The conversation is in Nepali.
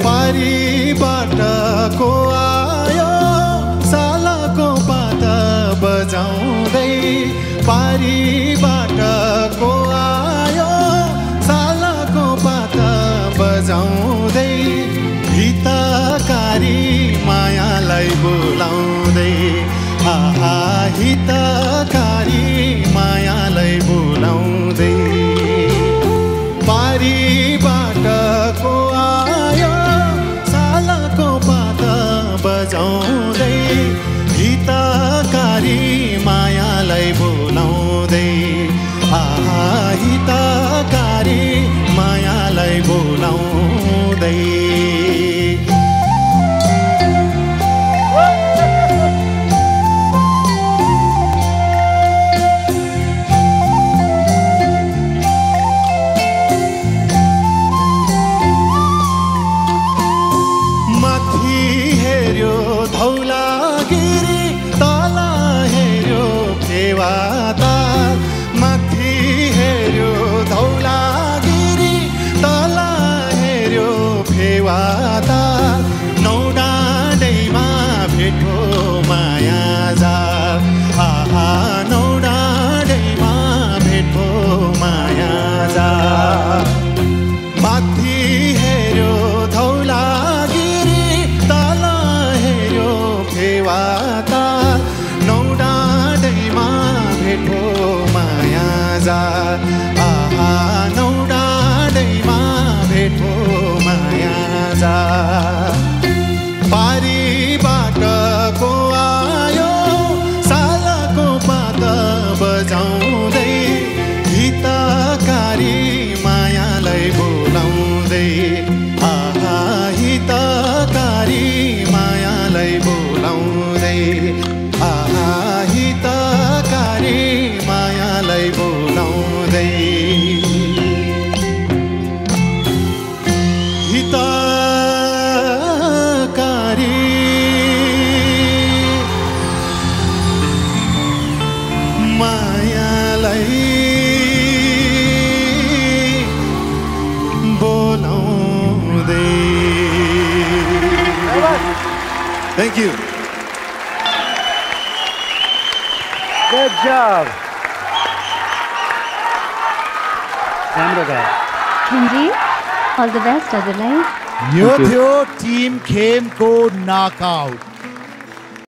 पारीबाट को आयो सालको पाता बजाउँदै पारीबाट को आयो सालको पाता बजाउँदै हितकारी मायालाई बोलाउँदै आहा हितकारी मायालाई बोलाउँदै पारीबाट को आयो सालको पाता बजाउँदै हितकारी मायालाई बोलाउँदै आहा हितकारी मायालाई बोलाउँदै धौलागिरी तल हेर्यो फेवाताल माथि हेर्यो धौलागिरी तल हेर्यो फेवाताल नौडाँडैमा भेटो माया जाल आहा नौडाँडैमा भेटो माया जाल माथि हेर्यो धौलागिरी तल हेर्यो फेवाताल नौडाँडैमा भेटो माया जाल आहा नौडाँडैमा भेटो माया जाल पारीबाट को आयो सालको पाता बजाउँदै हितकारी मायालाई बोलाउँदै आहा हितकारी मायालाई बोलाउँदै आहा हितकारी मायालाई बोलाउँदै हितकारी मायालाई बोलाउँदै Thank you. Good job. राम्रो गायो Kenji, all the best हजुरलाई यो थियो टिम खेमको नकआउट